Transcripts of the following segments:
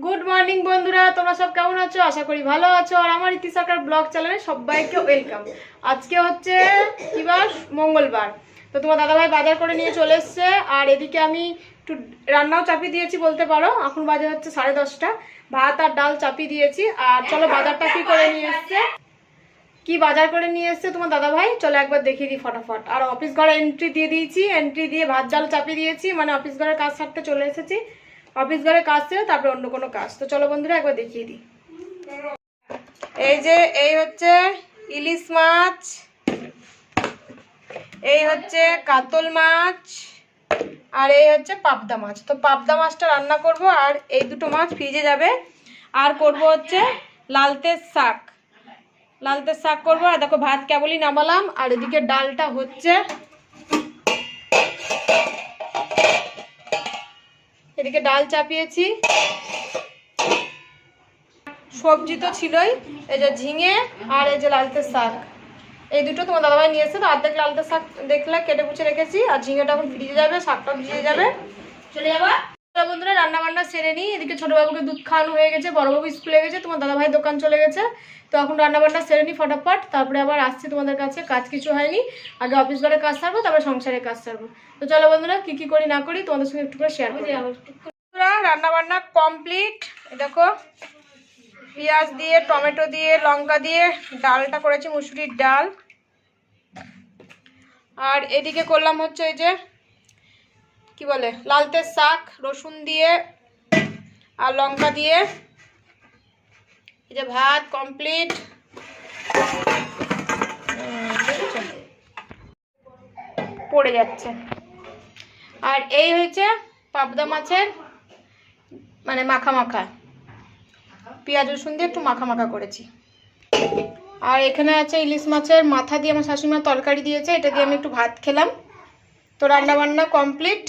Good morning বন্ধুরা, তোমরা সব কেমন আছো? আশা করি ভালো আছো। আর আমার ইতি সরকার ব্লগ চ্যানেলে সবাইকে ওয়েলকাম। আজকে হচ্ছে কি বার? মঙ্গলবার। তো তোমার দাদাভাই বাজার করে নিয়ে চলে এসছে। আর এদিকে আমি একটু রান্নাও চাপিয়ে দিয়েছি বলতে পারো। এখন বাজে হচ্ছে 10:30। ভাত আর ডাল চাপিয়ে দিয়েছি। আর চলো বাজারটা কি করে নিয়ে এসছে, কি বাজার করে নিয়ে এসছে তোমার দাদাভাই, চলো একবার দেখিয়ে দিই ফটাফট। আর অফিস ঘরে এন্ট্রি দিয়ে দিয়েছি, এন্ট্রি দিয়ে ভাত ডাল চাপিয়ে দিয়েছি, মানে অফিস ঘরের কাজ সারতে চলে এসেছি। অফিস ঘরে কাজ ছিল, তারপরে অন্য কোনো কাজ। তো চলো বন্ধুরা একবার দেখিয়ে দিই। এই হচ্ছে ইলিশ মাছ, এই হচ্ছে কাতল মাছ, আর এই হচ্ছে পাবদা মাছ। তো পাবদা মাছটা রান্না করব, আর এই দুটো মাছ ফ্রিজে যাবে। আর করব হচ্ছে লালতের শাক, লালতের শাক করবো। আর দেখো ভাত কেবলই নামালাম। আর এদিকে ডালটা হচ্ছে, এদিকে ডাল চাপিয়েছি। সবজি তো ছিলই, এই যে ঝিঙে আর এই যে লালতের শাক, এই দুটো তোমার দাদাভাই নিয়ে এসে। তো অর্ধেক লালতের শাক দেখলে কেটে কুচে রেখেছি। আর ঝিঙেটা এখন ভিজে যাবে, শাকটা ভিজে যাবে, চলে যাবো। বন্ধুরা রান্না বান্না সেরে নিই। এদিকে ছোট বাবুকে দুধ খাওয়ানো হয়ে গেছে, বড় বাবু স্কুলে গেছে, তোমার দাদাভাই দোকান চলে গেছে। তো এখন রান্না বান্না সেরে নিই ফটাফট, তারপরে আবার আসছি তোমাদের কাছে। কাজ কিছু হয়নি, আগে অফিস ঘরে কাজ সারবো, তারপরে সংসারে কাজ সারবো। তো চলো বন্ধুরা কি কি করি না করি তোমাদের সঙ্গে একটু করে শেয়ার করি। রান্না বান্না কমপ্লিট। দেখো পেঁয়াজ দিয়ে, টমেটো দিয়ে, লঙ্কা দিয়ে ডালটা করেছি, মুসুরির ডাল। আর এদিকে করলাম হচ্ছে এই যে কি বলে লালতের শাক, রসুন দিয়ে আর লঙ্কা দিয়ে। এই যে ভাত কমপ্লিট, পড়ে যাচ্ছে। আর এই হয়েছে পাবদা মাছের মানে মাখা মাখা, পেঁয়াজ রসুন দিয়ে একটু মাখা মাখা করেছি। আর এখানে আছে ইলিশ মাছের মাথা দিয়ে আমার শাশুড়িমা তরকারি দিয়েছে, এটা দিয়ে আমি একটু ভাত খেলাম। তো রান্না বান্না কমপ্লিট।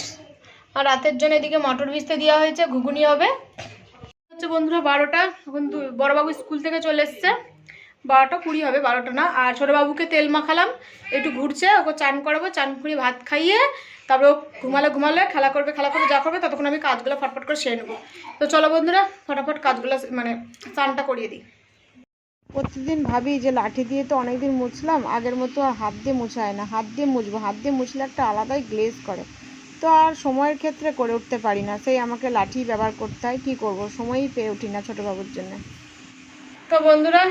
আর রাতের জন্য এদিকে মটর ভিজতে দেওয়া হয়েছে, ঘুগনি হবে। হচ্ছে বন্ধুরা 12টা, এখন বড়বাবু স্কুল থেকে চলে এসছে। 12:20 হবে, 12টা না। আর ছোটোবাবুকে তেল মাখালাম, একটু ঘুরছে, ওকে চান করাবো, চান করিয়ে ভাত খাইয়ে তারপরে ও ঘুমালে খেলা করবে যা করবে, ততক্ষণ আমি কাজগুলো ফটফট করে সেরে নেবো। তো চলো বন্ধুরা ফটাফট কাজগুলো মানে চানটা করিয়ে দিই। প্রতিদিন ভাবি যে লাঠি দিয়ে তো অনেকদিন মুছলাম, আগের মতো আর হাত দিয়ে মুছা হয় না। হাত দিয়ে মুছবো, হাত দিয়ে মুছলে একটা আলাদাই গ্লেজ করে। তো আর সময়ের ক্ষেত্রে করে উঠতে পারি না, সেই আমাকে লাঠি ব্যবহার করতে হয়। কী করবো, সময়ই পেয়ে উঠি না ছোটোবাবুর জন্য। তো বন্ধুরা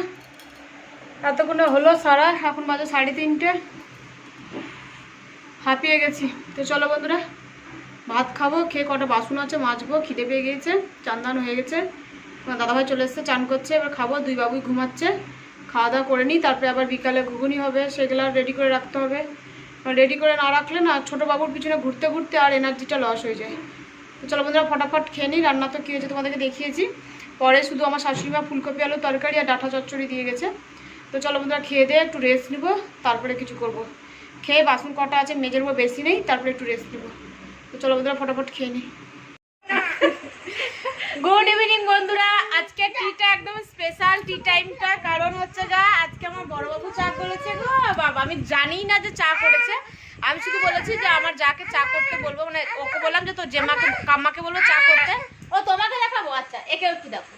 এতক্ষণে হলো সারা, এখন বাজে 3:30, হাঁপিয়ে গেছি। তো চলো বন্ধুরা ভাত খাবো, খেয়ে কটা বাসন আছে মাজবো, খিদে পেয়ে গিয়েছে, চান দান হয়ে গেছে। দাদাভাই চলে এসছে, চান করছে, এবার খাবো। দুই বাবুই ঘুমাচ্ছে, খাওয়া দাওয়া করে নিই। তারপরে আবার বিকালে ঘুগনি হবে, সেগুলো রেডি করে রাখতে হবে। রেডি করে না রাখলে না ছোটো বাবুর পিছনে ঘুরতে ঘুরতে আর এনার্জিটা লস হয়ে যায়। তো চলো বন্ধুরা ফটাফট খেয়ে নিই। রান্না তো কী হয়েছে তোমাদেরকে দেখিয়েছি। পরে শুধু আমার শাশুড়িমা ফুলকপি আলু তরকারি আর ডাঁটা চচ্চড়ি দিয়ে গেছে। তো চলো বন্ধুরা খেয়ে দিয়ে একটু রেস্ট নিব, তারপরে কিছু করব। খেয়ে বাসন কটা আছে মেজের উপর বেশি নেই, তারপরে একটু রেস্ট নিব। তো চলো বন্ধুরা ফটাফট খেয়ে নিই। গুড ইভিনিং বন্ধুরা, আজকে টিটা একদম স্পেশাল টি টাইমটা। কারণ হচ্ছে আজকে আমার বড়বাবু চা করেছে গো বাবা। আমি জানি না যে চা করেছে, আমি শুধু বলেছি যে আমার যাকে চা করতে বলবো, মানে ওকে বললাম যে তোর জেমাকে কাম্মাকে বলবো চা করতে। ও তোমাকে দেখাবো, আচ্ছা একে একটু দেখো।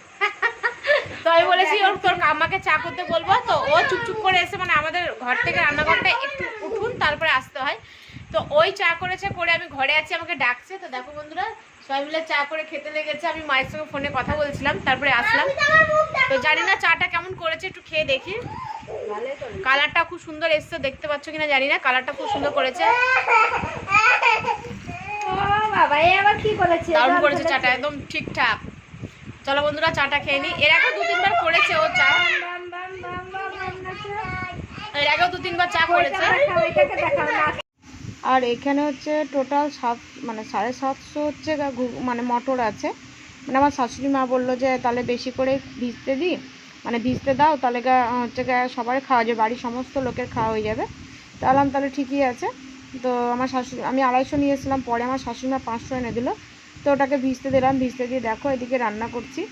তো আমি বলেছি ওর তোর কাম্মাকে চা করতে বলবো। তো ও চুপচুপ করে এসে, মানে আমাদের ঘর থেকে রান্নাঘরটা একটু উঠুন তারপরে আসতে হয়। তো ওই চা করেছে, করে আমি ঘরে আছি, আমাকে ডাকছে। তো দেখো বন্ধুরা সবাই মিলে চা করে খেতে লেগেছে। আমি মায়ের সঙ্গে ফোনে কথা বলছিলাম, তারপরে আসলাম। তো জানি না চাটা কেমন করেছে, একটু খেয়ে দেখি। কালারটা খুব সুন্দর এসছে, দেখতে পাচ্ছ কিনা জানি না, কালারটা খুব সুন্দর করেছে। দারুণ করেছে চাটা, একদম ঠিকঠাক। চলো বন্ধুরা চাটা খেয়ে নিই। এর আগেও 2-3 বার করেছে ও চা, এর আগেও 2-3 বার চা করেছে। আর এখানে হচ্ছে টোটাল 750 হচ্ছে মানে মটর আছে। মানে আমার শাশুড়ি মা বললো যে তাহলে বেশি করে ভিজতে দিই, মানে ভিজতে দাও, তাহলে হচ্ছে সবাই খাওয়া যাবে, বাড়ির সমস্ত লোকের খাওয়া হয়ে যাবে। তাহলে ঠিকই আছে। তো আমার আমি 250 নিয়ে এসেছিলাম, পরে আমার শাশুড়ি মা 500 এনে দিল। তো ওটাকে ভিজতে দিলাম, ভিজতে দিয়ে দেখো এদিকে রান্না করছি।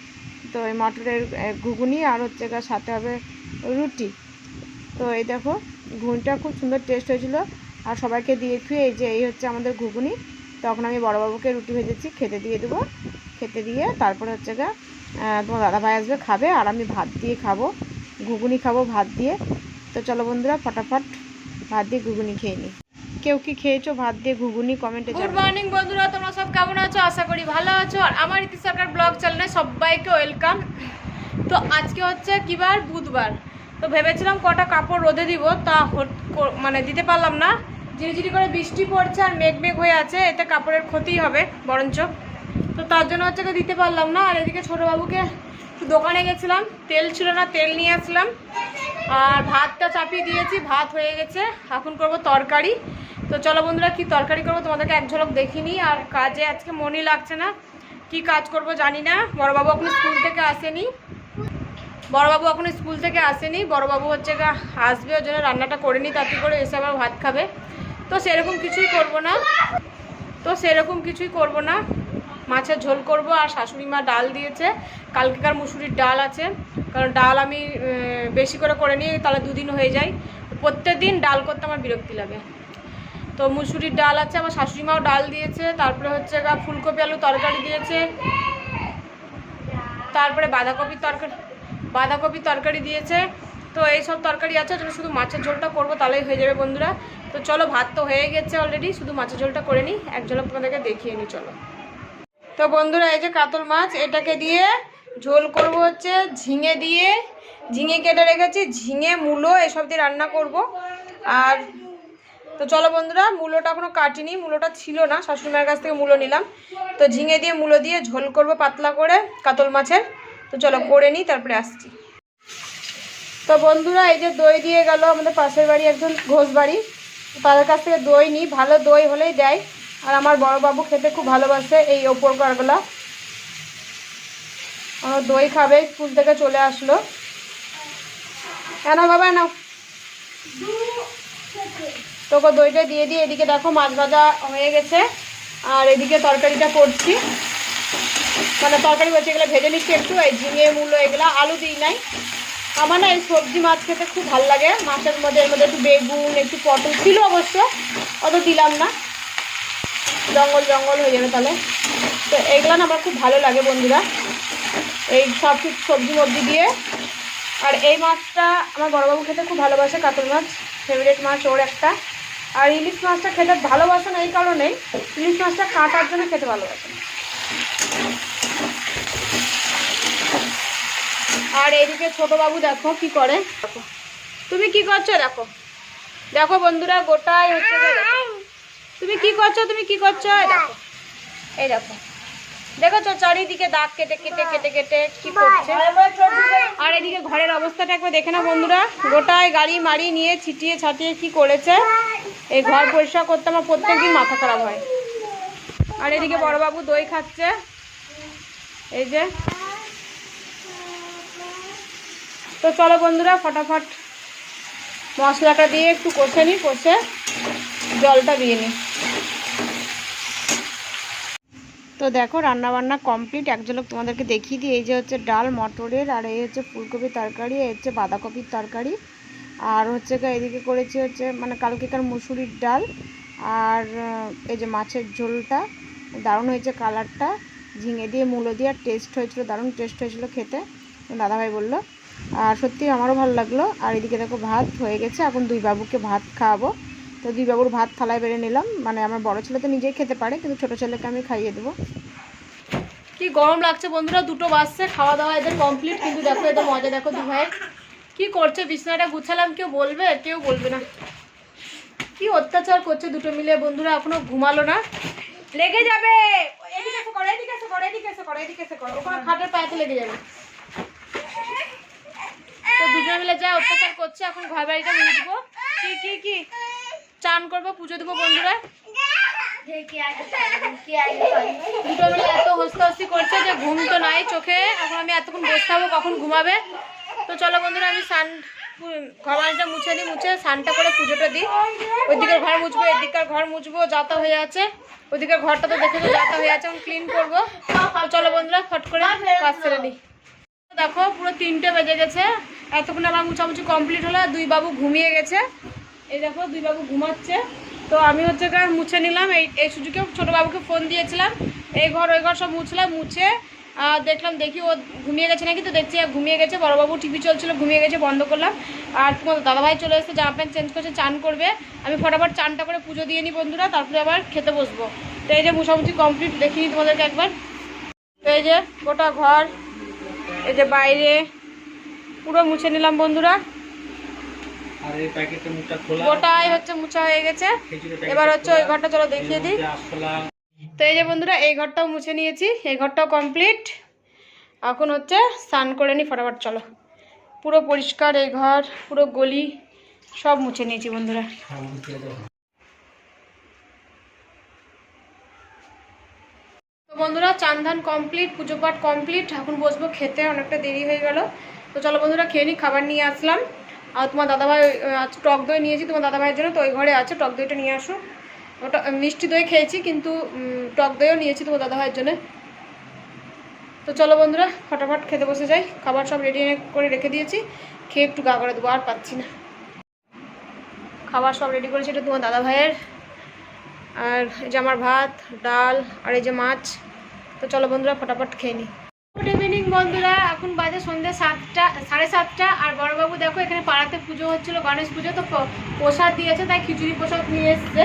তো এই মটরের ঘুগনি আর হচ্ছে সাথে হবে রুটি। তো এই দেখো ঘুগনিটা খুব সুন্দর টেস্ট হয়েছিল। আর সবাইকে দিয়ে খুঁয়ে এই হচ্ছে আমাদের ঘুগনি। তখন আমি বড়বাবুকে রুটি ভেজেছি, খেতে দিয়ে দেবো। খেতে দিয়ে তারপরে হচ্ছে তোমার দাদাভাই আসবে খাবে, আর আমি ভাত দিয়ে খাবো, ঘুগনি খাবো ভাত দিয়ে। তো চলো বন্ধুরা ফটাফট ভাত দিয়ে ঘুগনি খেয়ে নিই। কেউ কি খেয়েছো ভাত দিয়ে ঘুগনি কমেন্টে জানাও। গুড মর্নিং বন্ধুরা, তোমরা সব কেমন আছো? আশা করি ভালো আছো। আর আমার ইতি সরকার ব্লগ চ্যানেলে সবাইকে ওয়েলকাম। তো আজকে হচ্ছে কি বার? বুধবার। তো ভেবেছিলাম কটা কাপড় রোদে দিব, তা মানে দিতে পারলাম না। ঝিরিঝিরি করে বৃষ্টি পড়ছে আর মেঘ মেঘ হয়ে আছে, এতে কাপড়ের ক্ষতিই হবে বরঞ্চ। তো তার জন্য হচ্ছে দিতে পারলাম না। আর এদিকে ছোটোবাবুকে দোকানে গেছিলাম, তেল ছিল না, তেল নিয়ে আসলাম। আর ভাতটা চাপিয়ে দিয়েছি, ভাত হয়ে গেছে। এখন করব তরকারি। তো চলো বন্ধুরা কি তরকারি করবো তোমাদেরকে এক ঝলক দেখিনি। আর কাজে আজকে মনই লাগছে না, কি কাজ করব জানি না। বড়বাবু এখন স্কুল থেকে আসেনি, বড়বাবু হচ্ছে আসবে, ওর জন্য রান্নাটা করে নিই, তাতে করে এসে আবার ভাত খাবে। তো সেরকম কিছুই করব না, মাছের ঝোল করব। আর শাশুড়ি মা ডাল দিয়েছে, কালকেকার মুসুরির ডাল আছে, কারণ ডাল আমি বেশি করে নিই, তাহলে দুদিন হয়ে যায়। প্রত্যেক দিন ডাল করতে আমার বিরক্তি লাগে। তো মুসুরির ডাল আছে, আমার শাশুড়ি মাও ডাল দিয়েছে। তারপরে হচ্ছে ফুলকপি আলু তরকারি দিয়েছে, তারপরে বাঁধাকপির তরকারি দিয়েছে। তো এইসব তরকারি আছে, শুধু মাছের ঝোলটা করবো, তাহলেই হয়ে যাবে বন্ধুরা। তো চলো ভাত তো হয়ে গেছে অলরেডি, শুধু মাছের ঝোলটা করে নিই, এক ঝলক তোমাদেরকে দেখিয়ে নিই চলো। তো বন্ধুরা এই যে কাতল মাছ, এটাকে দিয়ে ঝোল করব হচ্ছে ঝিঙে কেটে রেখেছি, ঝিঙে মূলো এসব দিয়ে রান্না করব। আর তো চলো বন্ধুরা, মূলোটা এখনো কাটিনি, মূলোটা ছিল না, শাশুড়িমার কাছ থেকে মূলো নিলাম। তো ঝিঙে দিয়ে মূলো দিয়ে ঝোল করব পাতলা করে কাতল মাছের। তো চলো করে নিই, তারপরে আসছি। তো বন্ধুরা এই যে দই দিয়ে গেল আমাদের পাশের বাড়ি একজন ঘোষ বাড়ি, তাদের কাছ থেকে দই নিই, ভালো দই হলেই দেয়। আর আমার বড়বাবু খেতে খুব ভালোবাসে এই ওপর কারগুলা, আমার দই খাবে, স্কুল থেকে চলে আসলো। কেন বাবা নাও, তোকে দইটা দিয়ে দিই। এদিকে দেখো মাছ ভাজা হয়ে গেছে, আর এদিকে তরকারিটা করছি, মানে তরকারি বলছি এগুলো ভেজে নিচ্ছি একটু। এই ঝিঙে মূলো এগুলো আলু দিই নাই, আমার না এই সবজি মাছ খেতে খুব ভালো লাগে। মাছের মধ্যে এর মধ্যে একটু বেগুন একটু পটল ছিল অবশ্য, অত দিলাম না, জঙ্গল হয়ে যাবে তাহলে। তো এইগুলো না আমার খুব ভালো লাগে বন্ধুরা, এই সব কিছু সবজি মবজি দিয়ে। আর এই মাছটা আমার বড়বাবু খেতে খুব ভালোবাসে, কাতল মাছ ফেভারিট মাছ ওর একটা। আর ইলিশ মাছটা খেতে ভালোবাসে না এই কারণেই, ইলিশ মাছটা কাটার জন্য খেতে ভালোবাসে। আর এইদিকে ছোটোবাবু দেখো কি করে, দেখো তুমি কি করছো, দেখো বন্ধুরা গোটাই হচ্ছে। তুমি কি করছো এই দেখো তো চারিদিকে দাগ কেটে কি করছে। আর এদিকে ঘরের অবস্থাটা একবার দেখে না বন্ধুরা, গোটায় গাড়ি মাড়ি নিয়ে ছিটিয়ে ছাটিয়ে কি করেছে। এই ঘর পরিষ্কার করতে আমার প্রত্যেকদিন মাথা খারাপ হয়। আর এদিকে বড়বাবু দই খাচ্ছে, এই যে। তো চলো বন্ধুরা ফটাফট মশলাটা দিয়ে একটু কষে নিই, কষে জলটা দিয়ে নিই। তো দেখো রান্নাবান্না কমপ্লিট, এক ঝলক তোমাদেরকে দেখিয়ে দিই। এই যে হচ্ছে ডাল মটরের, আর এই হচ্ছে ফুলকপির তরকারি, এই হচ্ছে বাঁধাকপির তরকারি, আর হচ্ছে এদিকে করেছি হচ্ছে মানে কালকেকার মুসুরির ডাল। আর এই যে মাছের ঝোলটা দারুণ হয়েছে, কালারটা ঝিঙে দিয়ে মূলো দিয়ে আর টেস্ট হয়েছিল, দারুণ টেস্ট হয়েছিল খেতে, দাদাভাই বললো। আর সত্যি আমারও ভালো লাগলো। আর এদিকে দেখো ভাত হয়ে গেছে, এখন দুই বাবুকে ভাত খাওয়াবো। তো দুই বাবুর ভাত থালায় বেড়ে নিলাম, মানে আমার বড় ছেলে তো নিজেই খেতে পারে, কিন্তু ছোটো ছেলেকে আমি খাইয়ে দেবো। কি গরম লাগছে বন্ধুরা, 2টো বাজছে, খাওয়া দাওয়া এদের কমপ্লিট। কিন্তু দেখো এদের মজা দেখো, দু ভাই কি করছে, বিছানাটা গুছালাম, কেউ বলবে না, কি অত্যাচার করছে দুটো মিলে বন্ধুরা। এখনো ঘুমালো না, লেগে যাবে, এদিকে ওখানে খাটের পায়েতে লেগে যাবে। তো দুজন মিলে যা অত্যাচার করছে, এখন ঘর বাড়িটা মুছবো, কি চান করবো, পুজো দেবো বন্ধুরা। দুটো মিলে এত হস্তি করছে যে ঘুম তো নাই চোখে। এখন আমি এতক্ষণ বসে থাকবো, কখন ঘুমাবে। তো চলো বন্ধুরা আমি ঘর বাড়িটা মুছে দিই, মুছে স্নানটা করে পুজোটা দিই। ওইদিকের ঘর মুছবো, এদিকের ঘর মুছবো, যাতা হয়ে আছে। ওইদিকের ঘরটা তো দেখে তো যাতা হয়ে আছে, এখন ক্লিন করবো। তো চলো বন্ধুরা ফট করে কাজ ছেড়ে দিই। দেখো পুরো 3টে বেজে গেছে, এতক্ষণ আমার মুছামুছি কমপ্লিট হলো। দুই বাবু ঘুমিয়ে গেছে, এই দেখো দুই বাবু ঘুমাচ্ছে। তো আমি হচ্ছে মুছে নিলাম, এই সুযোগে ছোটো বাবুকে ফোন দিয়েছিলাম, এই ঘর ওই ঘর সব মুছলাম, মুছে আর দেখি ও ঘুমিয়ে গেছে নাকি, তো দেখছি ঘুমিয়ে গেছে। বড়বাবু টিভি চলছিল, ঘুমিয়ে গেছে, বন্ধ করলাম। আর তোমার দাদাভাই চলে এসেছে, জামা প্যান্ট চেঞ্জ করছে, চান করবে। আমি ফটাফট চানটা করে পুজো দিয়ে নিই বন্ধুরা, তারপরে আবার খেতে বসবো। তো এই যে মোছামুছি কমপ্লিট, দেখিনি তোমাদেরকে একবার। তো এই যে গোটা ঘর, এই যে বাইরে পুরো মুছে নিলাম বন্ধুরা। গোটাই হচ্ছে মুছা হয়ে গেছে। এবার হচ্ছে ওই ঘরটা চলো দেখিয়ে দিই। তো এই যে বন্ধুরা এই ঘরটাও মুছে নিয়েছি, এই ঘরটাও কমপ্লিট। এখন হচ্ছে স্নান করে নিই ফটাফট, চলো। পুরো পরিষ্কার এই ঘর, পুরো গলি সব মুছে নিয়েছি বন্ধুরা। তো বন্ধুরা চান ধান কমপ্লিট, পুজো পাঠ কমপ্লিট। এখন বসবো খেতে, অনেকটা দেরি হয়ে গেল। তো চলো বন্ধুরা খেয়ে নিই। খাবার নিয়ে আসলাম। আর তোমার দাদাভাই টক দই নিয়েছি তোমার দাদাভাইয়ের জন্য, তো ওই ঘরে আছে, টক দইটা নিয়ে আসো। ওটা মিষ্টি দই খেয়েছি, কিন্তু টক দইও নিয়েছি তোমার দাদাভাইয়ের জন্য। তো চলো বন্ধুরা ফটাফট খেতে বসে যাই। খাবার সব রেডি করে রেখে দিয়েছি, খেয়ে একটু গা করে দেবো, আর পাচ্ছি না। খাবার সব রেডি করেছি, এটা তোমার দাদাভাইয়ের। আর এই যে আমার ভাত, ডাল, আর এই যে মাছ। তো চলো বন্ধুরা ফটাফট খেয়ে নিই। গুড ইভিনিং বন্ধুরা, এখন বাজে সন্ধ্যে 7টা, 7:30। আর বড়বাবু দেখো এখানে পাড়াতে পুজো হচ্ছিলো, গণেশ পুজো, তো প্রসাদ দিয়েছে, তাই খিচুড়ি প্রসাদ নিয়ে এসছে।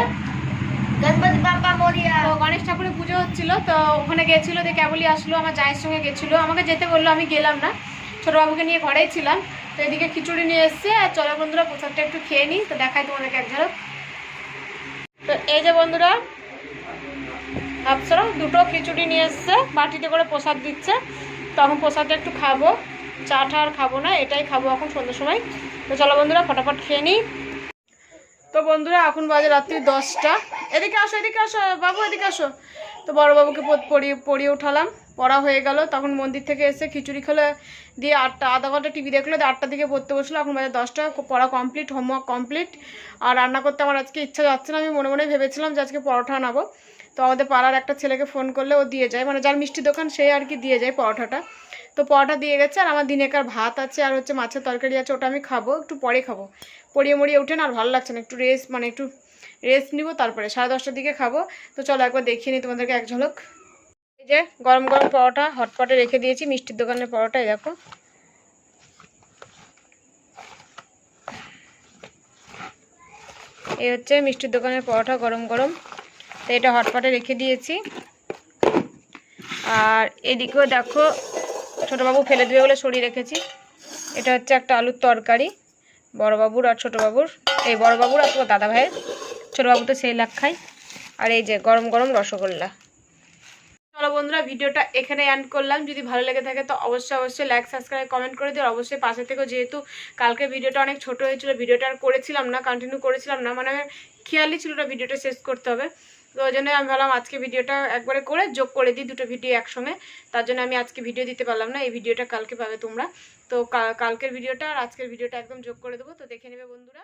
তো গণেশ ঠাকুরের পুজো হচ্ছিল, তো ওখানে গেছিলো, দিয়ে কেবলই আসলো, আমার জায়ের সঙ্গে গেছিলো। আমাকে যেতে বললো, আমি গেলাম না, ছোটোবাবুকে নিয়ে ঘরেই ছিলাম। তো এদিকে খিচুড়ি নিয়ে এসছে। আর চলো বন্ধুরা প্রসাদটা একটু খেয়ে নিই, তো দেখাই তোমাদেরকে এক ঝলক। তো এই যে বন্ধুরা ভাবছিলাম দুটো খিচুড়ি নিয়ে এসছে, বাটিতে করে প্রসাদ দিচ্ছে। তখন প্রসাদটা একটু খাবো, চা টা আর খাবো না, এটাই খাবো এখন সন্ধ্যের সময়। তো চলো বন্ধুরা ফটাফট খেয়ে নিই। তো বন্ধুরা এখন বাজে রাত্রি 10টা। এদিকে আসো, এদিকে আসো বাবু, এদিকে আসো। তো বড়বাবুকে পড়িয়ে উঠালাম, পড়া হয়ে গেল। তখন মন্দির থেকে এসে খিচুড়ি খেলে, দিয়ে 8টা, আধা ঘন্টা টিভি দেখলো, দিয়ে 8টার দিকে পড়তে বসলো। এখন বাজে 10টা, পড়া কমপ্লিট, হোমওয়ার্ক কমপ্লিট। আর রান্না করতে আমার আজকে ইচ্ছা যাচ্ছে না। আমি মনে মনে ভেবেছিলাম যে আজকে পরোটা আনাবো। তো আমাদের পাড়ার একটা ছেলেকে ফোন করলে ও দিয়ে যায়, মানে যার মিষ্টি দোকান সে আর কি দিয়ে যায় পরোটাটা। তো পরোটা দিয়ে গেছে। আর আমার দিনেকার ভাত আছে, আর হচ্ছে মাছের তরকারি আছে, ওটা আমি খাবো, একটু পরে খাবো। পড়িয়ে মরিয়ে উঠে না আর ভালো লাগছে না, একটু রেস্ট নিব, তারপরে 10:30টার দিকে খাবো। তো চলো একবার দেখিয়ে নিই তোমাদেরকে এক ঝলক। এই যে গরম গরম পরোটা হটপটে রেখে দিয়েছি, মিষ্টির দোকানের পরোটা, এই দেখো। এই হচ্ছে মিষ্টির দোকানের পরোটা গরম গরম। তো এটা হটপটে রেখে দিয়েছি। আর এদিকেও দেখো ছোটোবাবু ফেলে দেবে বলে সরিয়ে রেখেছি। এটা হচ্ছে একটা আলুর তরকারি, বড়বাবুর আর ছোটোবাবুর, এই বড়বাবুর আর তোমার দাদা ভাইয়ের। ছোটোবাবু তো সেই লাখ খায়। আর এই যে গরম গরম রসগোল্লা। চলো বন্ধুরা ভিডিওটা এখানে এন্ড করলাম। যদি ভালো লেগে থাকে তো অবশ্যই লাইক, সাবস্ক্রাইব, কমেন্ট করে দিও। অবশ্যই পাশে থেকেও, যেহেতু কালকে ভিডিওটা অনেক ছোট হয়েছিল, ভিডিওটা আর করেছিলাম না, কন্টিনিউ করেছিলাম না, মানে আমার খেয়ালই ছিল না ভিডিওটা শেষ করতে হবে। তো ওই জন্য আমি ভাবলাম আজকে ভিডিওটা একবারে করে যোগ করে দিই, দুটো ভিডিও একসঙ্গে। তার জন্য আমি আজকে ভিডিও দিতে পারলাম না, এই ভিডিওটা কালকে পাবে তোমরা। তো কালকের ভিডিওটা আর আজকের ভিডিওটা একদম যোগ করে দেবো, তো দেখে নেবে বন্ধুরা।